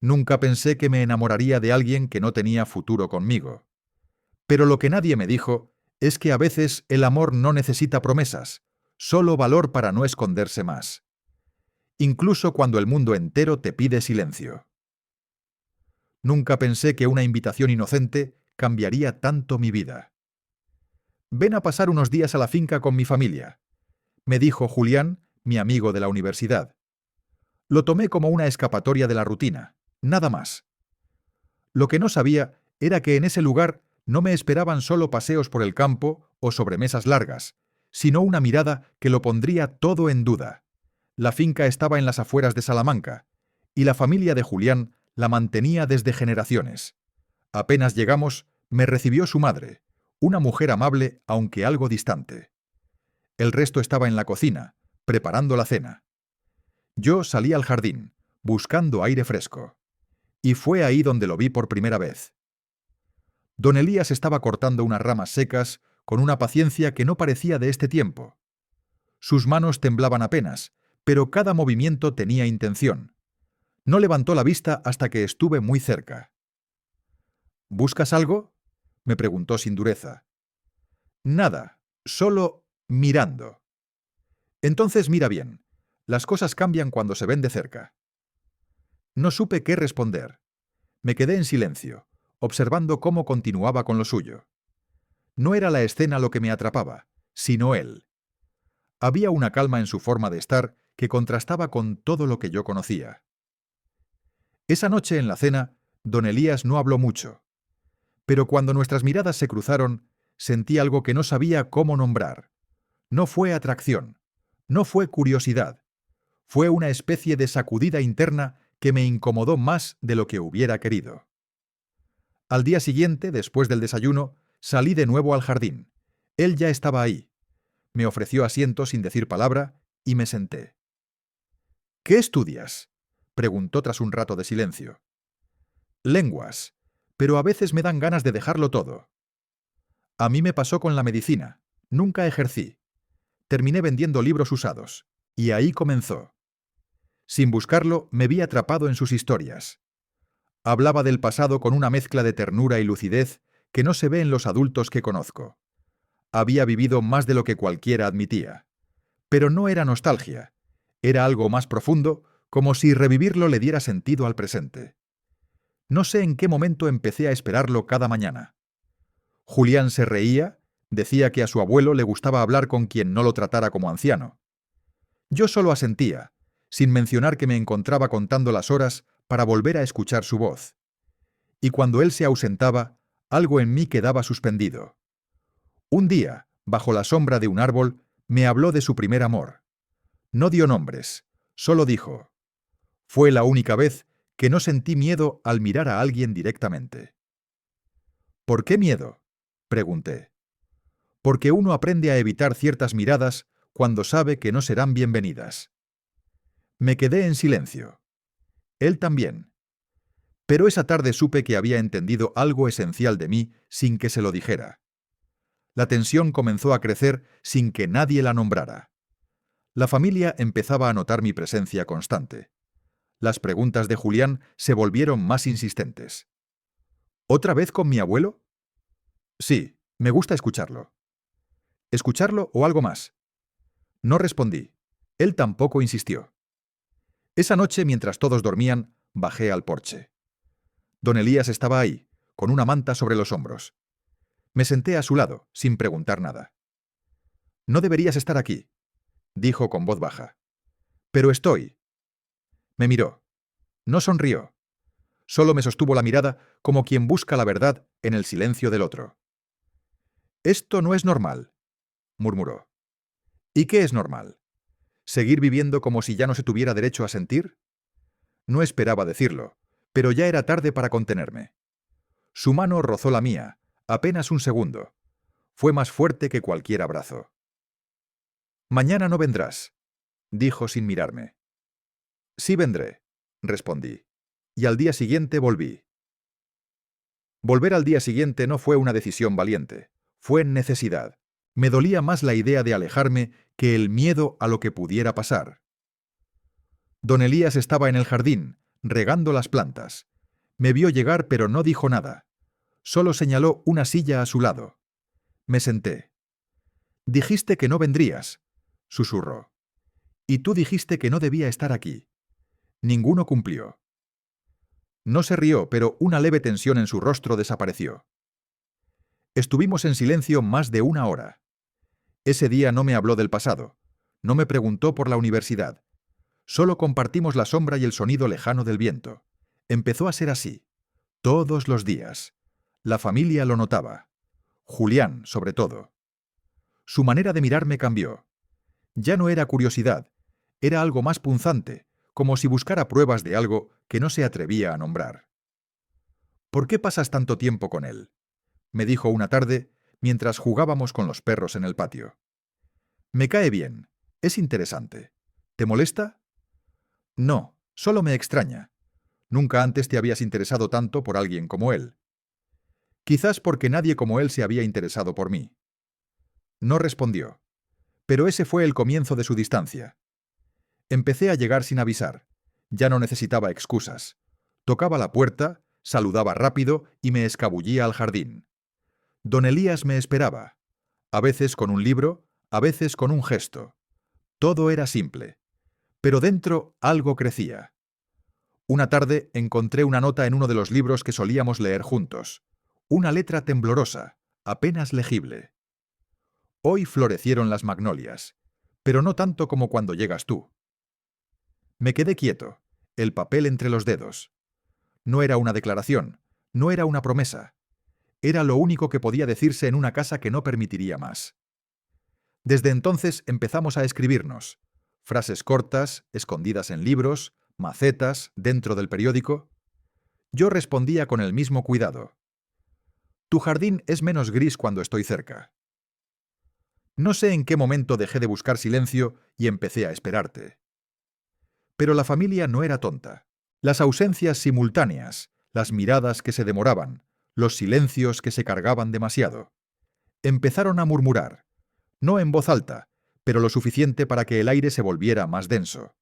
Nunca pensé que me enamoraría de alguien que no tenía futuro conmigo. Pero lo que nadie me dijo es que a veces el amor no necesita promesas, solo valor para no esconderse más. Incluso cuando el mundo entero te pide silencio. Nunca pensé que una invitación inocente cambiaría tanto mi vida. Ven a pasar unos días a la finca con mi familia, me dijo Julián, mi amigo de la universidad. Lo tomé como una escapatoria de la rutina, nada más. Lo que no sabía era que en ese lugar no me esperaban solo paseos por el campo o sobremesas largas, sino una mirada que lo pondría todo en duda. La finca estaba en las afueras de Salamanca, y la familia de Julián la mantenía desde generaciones. Apenas llegamos, me recibió su madre, una mujer amable aunque algo distante. El resto estaba en la cocina, preparando la cena. Yo salí al jardín, buscando aire fresco. Y fue ahí donde lo vi por primera vez. Don Elías estaba cortando unas ramas secas con una paciencia que no parecía de este tiempo. Sus manos temblaban apenas, pero cada movimiento tenía intención. No levantó la vista hasta que estuve muy cerca. ¿Buscas algo?, me preguntó sin dureza. Nada, solo mirando. Entonces mira bien. Las cosas cambian cuando se ven de cerca. No supe qué responder. Me quedé en silencio, observando cómo continuaba con lo suyo. No era la escena lo que me atrapaba, sino él. Había una calma en su forma de estar que contrastaba con todo lo que yo conocía. Esa noche en la cena, don Elías no habló mucho. Pero cuando nuestras miradas se cruzaron, sentí algo que no sabía cómo nombrar. No fue atracción, no fue curiosidad. Fue una especie de sacudida interna que me incomodó más de lo que hubiera querido. Al día siguiente, después del desayuno, salí de nuevo al jardín. Él ya estaba ahí. Me ofreció asiento sin decir palabra y me senté. ¿Qué estudias?, preguntó tras un rato de silencio. Lenguas, pero a veces me dan ganas de dejarlo todo. A mí me pasó con la medicina. Nunca ejercí. Terminé vendiendo libros usados. Y ahí comenzó. Sin buscarlo, me vi atrapado en sus historias. Hablaba del pasado con una mezcla de ternura y lucidez que no se ve en los adultos que conozco. Había vivido más de lo que cualquiera admitía. Pero no era nostalgia. Era algo más profundo, como si revivirlo le diera sentido al presente. No sé en qué momento empecé a esperarlo cada mañana. Julián se reía, decía que a su abuelo le gustaba hablar con quien no lo tratara como anciano. Yo solo asentía, sin mencionar que me encontraba contando las horas para volver a escuchar su voz. Y cuando él se ausentaba, algo en mí quedaba suspendido. Un día, bajo la sombra de un árbol, me habló de su primer amor. No dio nombres, solo dijo: «Fue la única vez que no sentí miedo al mirar a alguien directamente». «¿Por qué miedo?», pregunté. «Porque uno aprende a evitar ciertas miradas cuando sabe que no serán bienvenidas». Me quedé en silencio. Él también. Pero esa tarde supe que había entendido algo esencial de mí sin que se lo dijera. La tensión comenzó a crecer sin que nadie la nombrara. La familia empezaba a notar mi presencia constante. Las preguntas de Julián se volvieron más insistentes. ¿Otra vez con mi abuelo? Sí, me gusta escucharlo. ¿Escucharlo o algo más? No respondí. Él tampoco insistió. Esa noche, mientras todos dormían, bajé al porche. Don Elías estaba ahí, con una manta sobre los hombros. Me senté a su lado, sin preguntar nada. «No deberías estar aquí», dijo con voz baja. «Pero estoy». Me miró. No sonrió. Solo me sostuvo la mirada como quien busca la verdad en el silencio del otro. «Esto no es normal», murmuró. «¿Y qué es normal? ¿Seguir viviendo como si ya no se tuviera derecho a sentir?» No esperaba decirlo, pero ya era tarde para contenerme. Su mano rozó la mía, apenas un segundo. Fue más fuerte que cualquier abrazo. «Mañana no vendrás», dijo sin mirarme. «Sí vendré», respondí, y al día siguiente volví. Volver al día siguiente no fue una decisión valiente, fue necesidad. Me dolía más la idea de alejarme que el miedo a lo que pudiera pasar. Don Elías estaba en el jardín, regando las plantas. Me vio llegar pero no dijo nada. Solo señaló una silla a su lado. Me senté. «Dijiste que no vendrías», susurró. «Y tú dijiste que no debía estar aquí. Ninguno cumplió». No se rió, pero una leve tensión en su rostro desapareció. Estuvimos en silencio más de 1 hora. Ese día no me habló del pasado. No me preguntó por la universidad. Solo compartimos la sombra y el sonido lejano del viento. Empezó a ser así. Todos los días. La familia lo notaba. Julián, sobre todo. Su manera de mirarme cambió. Ya no era curiosidad. Era algo más punzante, como si buscara pruebas de algo que no se atrevía a nombrar. «¿Por qué pasas tanto tiempo con él?», me dijo una tarde mientras jugábamos con los perros en el patio. «Me cae bien. Es interesante. ¿Te molesta?». «No, solo me extraña. Nunca antes te habías interesado tanto por alguien como él». «Quizás porque nadie como él se había interesado por mí». No respondió. Pero ese fue el comienzo de su distancia. Empecé a llegar sin avisar. Ya no necesitaba excusas. Tocaba la puerta, saludaba rápido y me escabullía al jardín. Don Elías me esperaba. A veces con un libro, a veces con un gesto. Todo era simple. Pero dentro algo crecía. Una tarde encontré una nota en uno de los libros que solíamos leer juntos. Una letra temblorosa, apenas legible. «Hoy florecieron las magnolias, pero no tanto como cuando llegas tú». Me quedé quieto, el papel entre los dedos. No era una declaración, no era una promesa. Era lo único que podía decirse en una casa que no permitiría más. Desde entonces empezamos a escribirnos. Frases cortas, escondidas en libros, macetas, dentro del periódico. Yo respondía con el mismo cuidado. «Tu jardín es menos gris cuando estoy cerca». No sé en qué momento dejé de buscar silencio y empecé a esperarte. Pero la familia no era tonta. Las ausencias simultáneas, las miradas que se demoraban, los silencios que se cargaban demasiado. Empezaron a murmurar, no en voz alta, pero lo suficiente para que el aire se volviera más denso.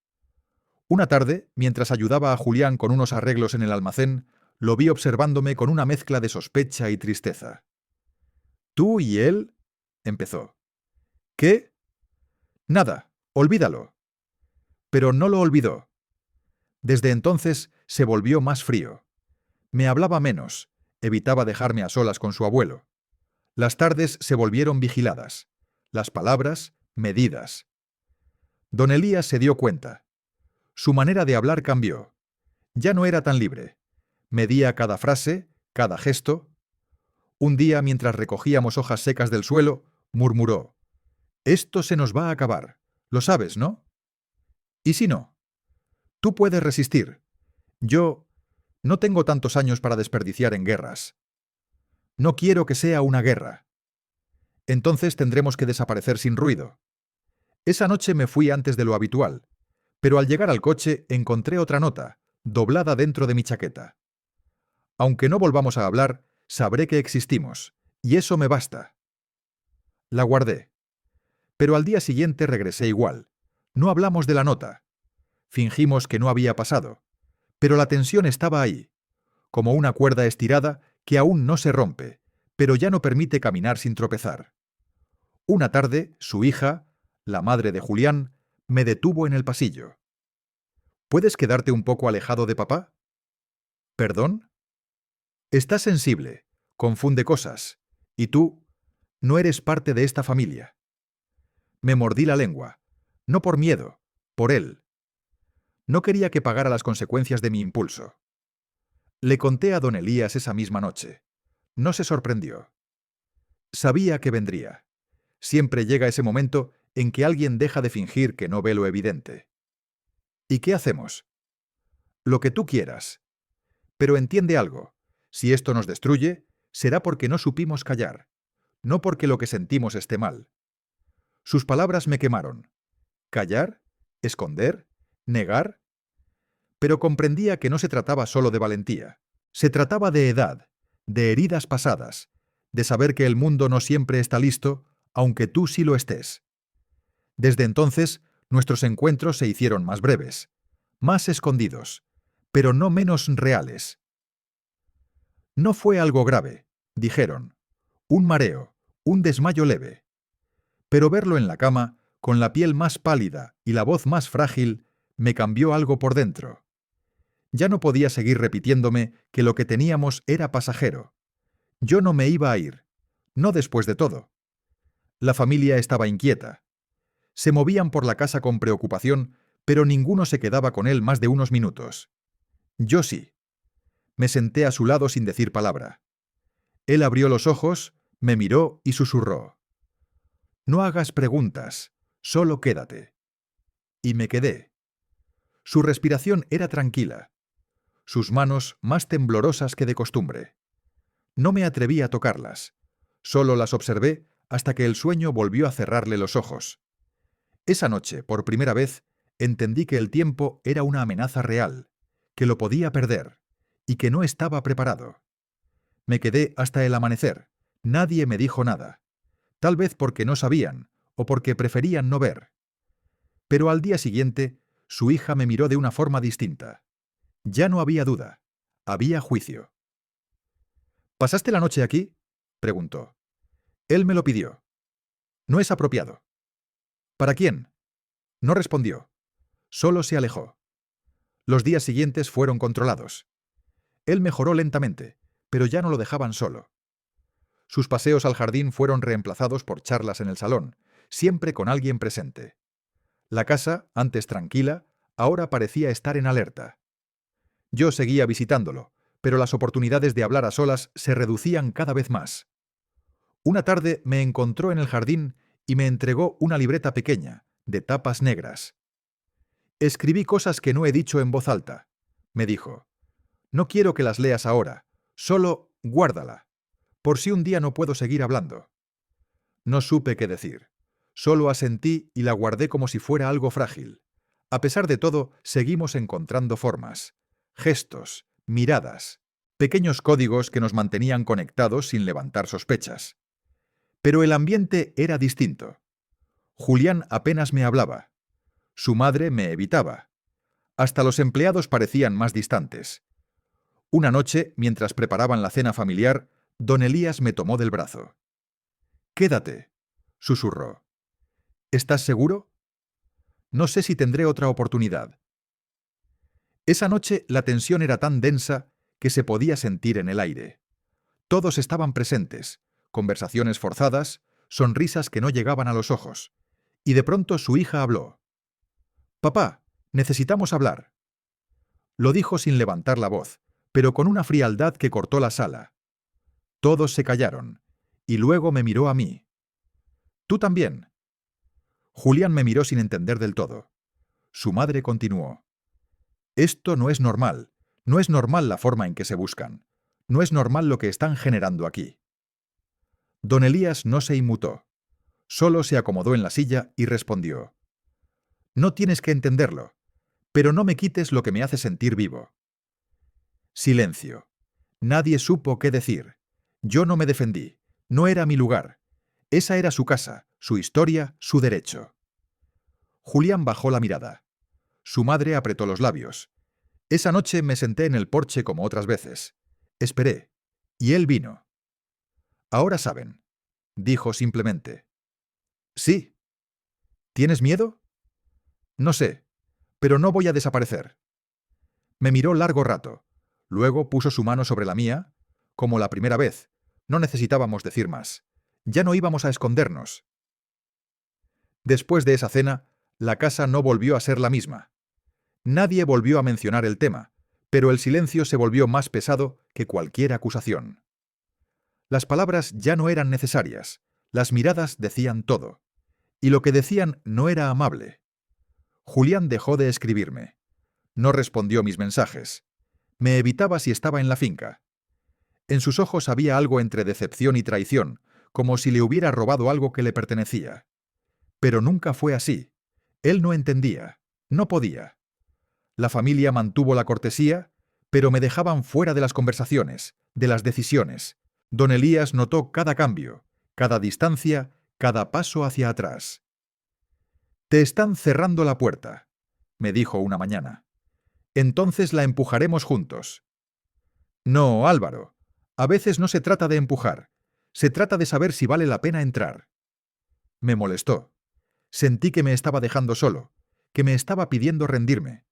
Una tarde, mientras ayudaba a Julián con unos arreglos en el almacén, lo vi observándome con una mezcla de sospecha y tristeza. «¿Tú y él?», empezó. «¿Qué?». «Nada, olvídalo». Pero no lo olvidó. Desde entonces se volvió más frío. Me hablaba menos, evitaba dejarme a solas con su abuelo. Las tardes se volvieron vigiladas, las palabras medidas. Don Elías se dio cuenta. Su manera de hablar cambió. Ya no era tan libre. Medía cada frase, cada gesto. Un día, mientras recogíamos hojas secas del suelo, murmuró: «Esto se nos va a acabar. Lo sabes, ¿no?». «¿Y si no?». «Tú puedes resistir. Yo no tengo tantos años para desperdiciar en guerras. No quiero que sea una guerra. Entonces tendremos que desaparecer sin ruido». Esa noche me fui antes de lo habitual, pero al llegar al coche encontré otra nota, doblada dentro de mi chaqueta. «Aunque no volvamos a hablar, sabré que existimos, y eso me basta». La guardé. Pero al día siguiente regresé igual. No hablamos de la nota. Fingimos que no había pasado. Pero la tensión estaba ahí, como una cuerda estirada que aún no se rompe, pero ya no permite caminar sin tropezar. Una tarde, su hija, la madre de Julián, me detuvo en el pasillo. «¿Puedes quedarte un poco alejado de papá?». «¿Perdón?». «Está sensible, confunde cosas, y tú no eres parte de esta familia». Me mordí la lengua, no por miedo, por él. No quería que pagara las consecuencias de mi impulso. Le conté a don Elías esa misma noche. No se sorprendió. Sabía que vendría. Siempre llega ese momento en que alguien deja de fingir que no ve lo evidente. «¿Y qué hacemos?». «Lo que tú quieras. Pero entiende algo. Si esto nos destruye, será porque no supimos callar, no porque lo que sentimos esté mal». Sus palabras me quemaron. ¿Callar? ¿Esconder? ¿Negar? Pero comprendía que no se trataba solo de valentía. Se trataba de edad, de heridas pasadas, de saber que el mundo no siempre está listo, aunque tú sí lo estés. Desde entonces, nuestros encuentros se hicieron más breves, más escondidos, pero no menos reales. No fue algo grave, dijeron. Un mareo, un desmayo leve. Pero verlo en la cama, con la piel más pálida y la voz más frágil, me cambió algo por dentro. Ya no podía seguir repitiéndome que lo que teníamos era pasajero. Yo no me iba a ir, no después de todo. La familia estaba inquieta. Se movían por la casa con preocupación, pero ninguno se quedaba con él más de unos minutos. Yo sí. Me senté a su lado sin decir palabra. Él abrió los ojos, me miró y susurró: «No hagas preguntas, solo quédate». Y me quedé. Su respiración era tranquila, sus manos más temblorosas que de costumbre. No me atreví a tocarlas, solo las observé hasta que el sueño volvió a cerrarle los ojos. Esa noche, por primera vez, entendí que el tiempo era una amenaza real, que lo podía perder, y que no estaba preparado. Me quedé hasta el amanecer. Nadie me dijo nada. Tal vez porque no sabían, o porque preferían no ver. Pero al día siguiente, su hija me miró de una forma distinta. Ya no había duda. Había juicio. «¿Pasaste la noche aquí?», preguntó. Él me lo pidió. «No es apropiado». «¿Para quién?». No respondió. Solo se alejó. Los días siguientes fueron controlados. Él mejoró lentamente, pero ya no lo dejaban solo. Sus paseos al jardín fueron reemplazados por charlas en el salón, siempre con alguien presente. La casa, antes tranquila, ahora parecía estar en alerta. Yo seguía visitándolo, pero las oportunidades de hablar a solas se reducían cada vez más. Una tarde me encontró en el jardín y me entregó una libreta pequeña, de tapas negras. «Escribí cosas que no he dicho en voz alta», me dijo. «No quiero que las leas ahora, solo guárdala, por si un día no puedo seguir hablando». No supe qué decir. Solo asentí y la guardé como si fuera algo frágil. A pesar de todo, seguimos encontrando formas, gestos, miradas, pequeños códigos que nos mantenían conectados sin levantar sospechas. Pero el ambiente era distinto. Julián apenas me hablaba. Su madre me evitaba. Hasta los empleados parecían más distantes. Una noche, mientras preparaban la cena familiar, don Elías me tomó del brazo. «Quédate», susurró. «¿Estás seguro? No sé si tendré otra oportunidad». Esa noche la tensión era tan densa que se podía sentir en el aire. Todos estaban presentes, conversaciones forzadas, sonrisas que no llegaban a los ojos. Y de pronto su hija habló. «Papá, necesitamos hablar». Lo dijo sin levantar la voz, pero con una frialdad que cortó la sala. Todos se callaron, y luego me miró a mí. «¿Tú también?». Julián me miró sin entender del todo. Su madre continuó. «Esto no es normal. No es normal la forma en que se buscan. No es normal lo que están generando aquí». Don Elías no se inmutó. Solo se acomodó en la silla y respondió. «No tienes que entenderlo, pero no me quites lo que me hace sentir vivo». Silencio. Nadie supo qué decir. Yo no me defendí. No era mi lugar. Esa era su casa, su historia, su derecho. Julián bajó la mirada. Su madre apretó los labios. Esa noche me senté en el porche como otras veces. Esperé. Y él vino. «Ahora saben», dijo simplemente. «Sí». «¿Tienes miedo?». «No sé, pero no voy a desaparecer». Me miró largo rato. Luego puso su mano sobre la mía, como la primera vez. No necesitábamos decir más. Ya no íbamos a escondernos. Después de esa cena, la casa no volvió a ser la misma. Nadie volvió a mencionar el tema, pero el silencio se volvió más pesado que cualquier acusación. Las palabras ya no eran necesarias. Las miradas decían todo. Y lo que decían no era amable. Julián dejó de escribirme. No respondió mis mensajes. Me evitaba si estaba en la finca. En sus ojos había algo entre decepción y traición, como si le hubiera robado algo que le pertenecía. Pero nunca fue así. Él no entendía. No podía. La familia mantuvo la cortesía, pero me dejaban fuera de las conversaciones, de las decisiones. Don Elías notó cada cambio, cada distancia, cada paso hacia atrás. «Te están cerrando la puerta», me dijo una mañana. Entonces la empujaremos juntos. No, Álvaro. A veces no se trata de empujar. Se trata de saber si vale la pena entrar. Me molestó. Sentí que me estaba dejando solo, que me estaba pidiendo rendirme.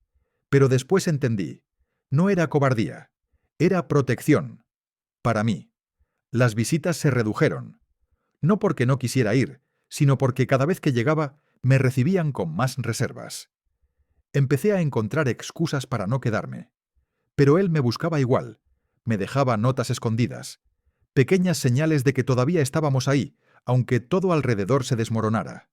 Pero después entendí. No era cobardía. Era protección. Para mí. Las visitas se redujeron. No porque no quisiera ir, sino porque cada vez que llegaba me recibían con más reservas. Empecé a encontrar excusas para no quedarme. Pero él me buscaba igual. Me dejaba notas escondidas. Pequeñas señales de que todavía estábamos ahí, aunque todo alrededor se desmoronara.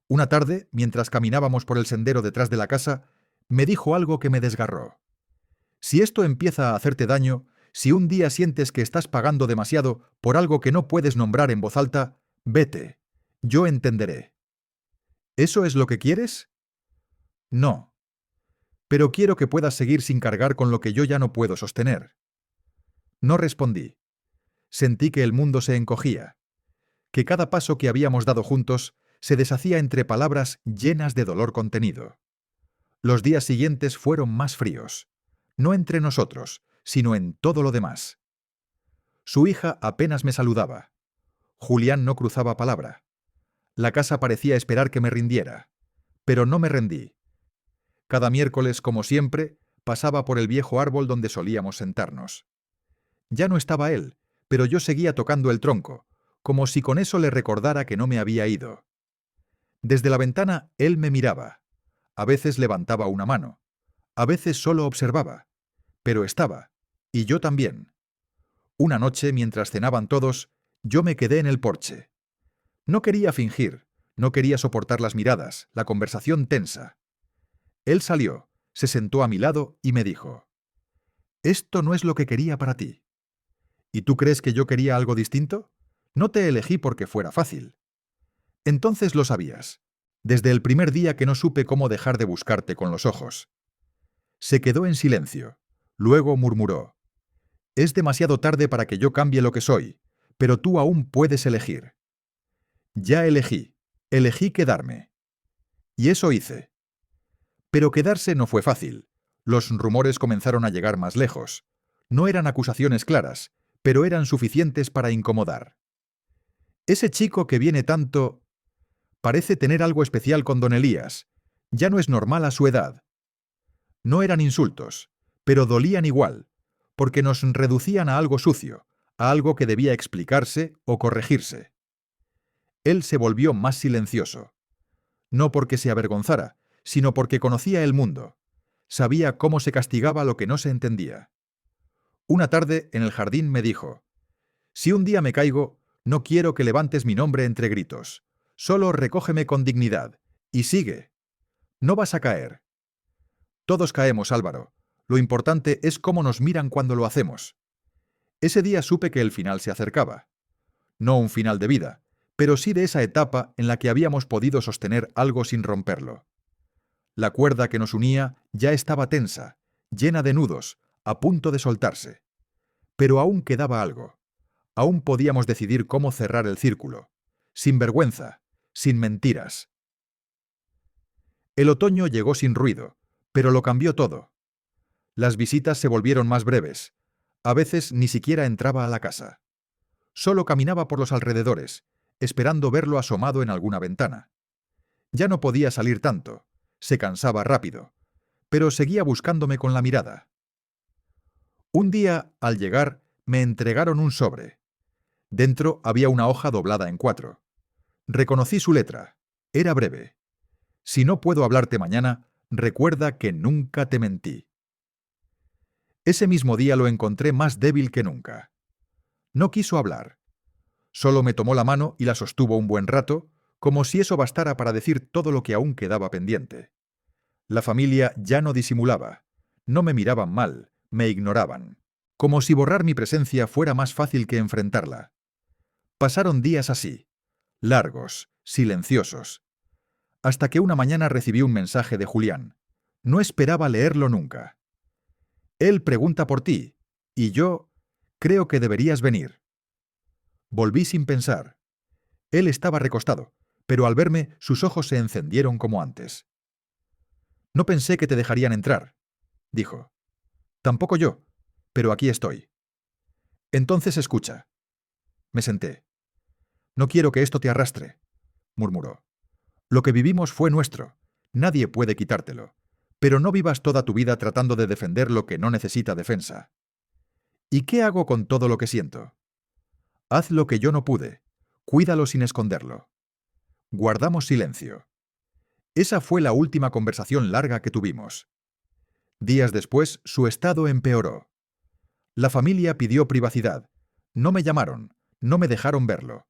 Una tarde, mientras caminábamos por el sendero detrás de la casa, me dijo algo que me desgarró. Si esto empieza a hacerte daño, si un día sientes que estás pagando demasiado por algo que no puedes nombrar en voz alta, vete. Yo entenderé. ¿Eso es lo que quieres? No. Pero quiero que puedas seguir sin cargar con lo que yo ya no puedo sostener. No respondí. Sentí que el mundo se encogía, que cada paso que habíamos dado juntos se deshacía entre palabras llenas de dolor contenido. Los días siguientes fueron más fríos, no entre nosotros, sino en todo lo demás. Su hija apenas me saludaba. Julián no cruzaba palabra. La casa parecía esperar que me rindiera, pero no me rendí. Cada miércoles, como siempre, pasaba por el viejo árbol donde solíamos sentarnos. Ya no estaba él, pero yo seguía tocando el tronco, como si con eso le recordara que no me había ido. Desde la ventana él me miraba. A veces levantaba una mano, a veces solo observaba, pero estaba, y yo también. Una noche, mientras cenaban todos, yo me quedé en el porche. No quería fingir, no quería soportar las miradas, la conversación tensa. Él salió, se sentó a mi lado y me dijo: «Esto no es lo que quería para ti». ¿Y tú crees que yo quería algo distinto? No te elegí porque fuera fácil. Entonces lo sabías, desde el primer día que no supe cómo dejar de buscarte con los ojos. Se quedó en silencio. Luego murmuró: «Es demasiado tarde para que yo cambie lo que soy, pero tú aún puedes elegir». Ya elegí quedarme. Y eso hice. Pero quedarse no fue fácil. Los rumores comenzaron a llegar más lejos. No eran acusaciones claras, pero eran suficientes para incomodar. Ese chico que viene tanto parece tener algo especial con don Elías. Ya no es normal a su edad. No eran insultos, pero dolían igual, porque nos reducían a algo sucio, a algo que debía explicarse o corregirse. Él se volvió más silencioso. No porque se avergonzara, sino porque conocía el mundo. Sabía cómo se castigaba lo que no se entendía. Una tarde, en el jardín, me dijo: «Si un día me caigo, no quiero que levantes mi nombre entre gritos. Solo recógeme con dignidad. Y sigue. No vas a caer». Todos caemos, Álvaro. Lo importante es cómo nos miran cuando lo hacemos. Ese día supe que el final se acercaba. No un final de vida, pero sí de esa etapa en la que habíamos podido sostener algo sin romperlo. La cuerda que nos unía ya estaba tensa, llena de nudos, a punto de soltarse. Pero aún quedaba algo. Aún podíamos decidir cómo cerrar el círculo. Sin vergüenza, sin mentiras. El otoño llegó sin ruido, pero lo cambió todo. Las visitas se volvieron más breves. A veces ni siquiera entraba a la casa. Solo caminaba por los alrededores, esperando verlo asomado en alguna ventana. Ya no podía salir tanto. Se cansaba rápido, pero seguía buscándome con la mirada. Un día, al llegar, me entregaron un sobre. Dentro había una hoja doblada en 4. Reconocí su letra. Era breve. «Si no puedo hablarte mañana, recuerda que nunca te mentí». Ese mismo día lo encontré más débil que nunca. No quiso hablar. Solo me tomó la mano y la sostuvo un buen rato, como si eso bastara para decir todo lo que aún quedaba pendiente. La familia ya no disimulaba. No me miraban mal, me ignoraban. Como si borrar mi presencia fuera más fácil que enfrentarla. Pasaron días así, largos, silenciosos. Hasta que una mañana recibí un mensaje de Julián. No esperaba leerlo nunca. «Él pregunta por ti, y yo creo que deberías venir». Volví sin pensar. Él estaba recostado, pero al verme sus ojos se encendieron como antes. «No pensé que te dejarían entrar». dijo. Tampoco yo, pero aquí estoy. Entonces escucha. Me senté. No quiero que esto te arrastre, murmuró. Lo que vivimos fue nuestro. Nadie puede quitártelo. Pero no vivas toda tu vida tratando de defender lo que no necesita defensa. ¿Y qué hago con todo lo que siento? Haz lo que yo no pude. Cuídalo sin esconderlo. Guardamos silencio. Esa fue la última conversación larga que tuvimos. Días después, su estado empeoró. La familia pidió privacidad. No me llamaron, no me dejaron verlo.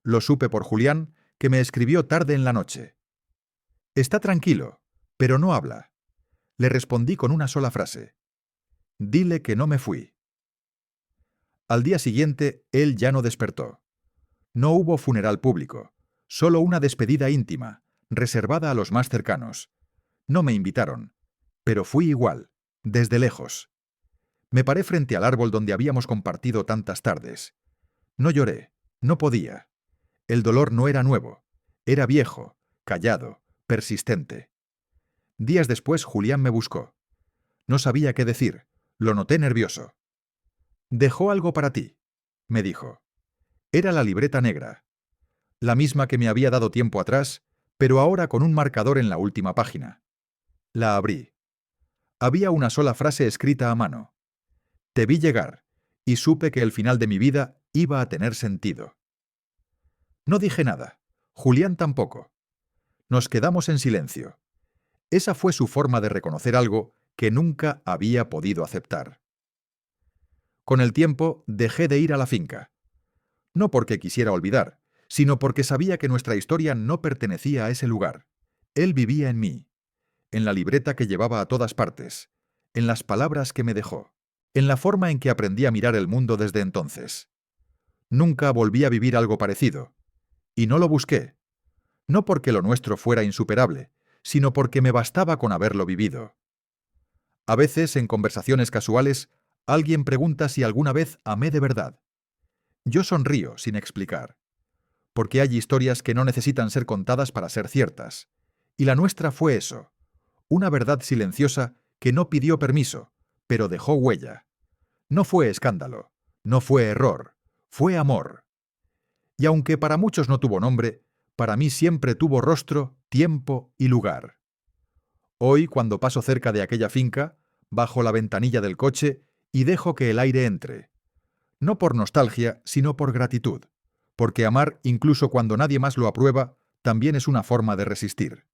Lo supe por Julián, que me escribió tarde en la noche. Está tranquilo, pero no habla. Le respondí con una sola frase. Dile que no me fui. Al día siguiente, él ya no despertó. No hubo funeral público, solo una despedida íntima, reservada a los más cercanos. No me invitaron, pero fui igual, desde lejos. Me paré frente al árbol donde habíamos compartido tantas tardes. No lloré, no podía. El dolor no era nuevo, era viejo, callado, persistente. Días después Julián me buscó. No sabía qué decir, lo noté nervioso. «Dejó algo para ti», me dijo. Era la libreta negra, la misma que me había dado tiempo atrás, pero ahora con un marcador en la última página. La abrí. Había una sola frase escrita a mano. Te vi llegar, y supe que el final de mi vida iba a tener sentido. No dije nada, Julián tampoco. Nos quedamos en silencio. Esa fue su forma de reconocer algo que nunca había podido aceptar. Con el tiempo dejé de ir a la finca. No porque quisiera olvidar, sino porque sabía que nuestra historia no pertenecía a ese lugar. Él vivía en mí, en la libreta que llevaba a todas partes, en las palabras que me dejó, en la forma en que aprendí a mirar el mundo desde entonces. Nunca volví a vivir algo parecido, y no lo busqué, no porque lo nuestro fuera insuperable, sino porque me bastaba con haberlo vivido. A veces, en conversaciones casuales, alguien pregunta si alguna vez amé de verdad. Yo sonrío sin explicar, porque hay historias que no necesitan ser contadas para ser ciertas, y la nuestra fue eso, una verdad silenciosa que no pidió permiso, pero dejó huella. No fue escándalo, no fue error, fue amor. Y aunque para muchos no tuvo nombre, para mí siempre tuvo rostro, tiempo y lugar. Hoy, cuando paso cerca de aquella finca, bajo la ventanilla del coche y dejo que el aire entre. No por nostalgia, sino por gratitud, porque amar, incluso cuando nadie más lo aprueba, también es una forma de resistir.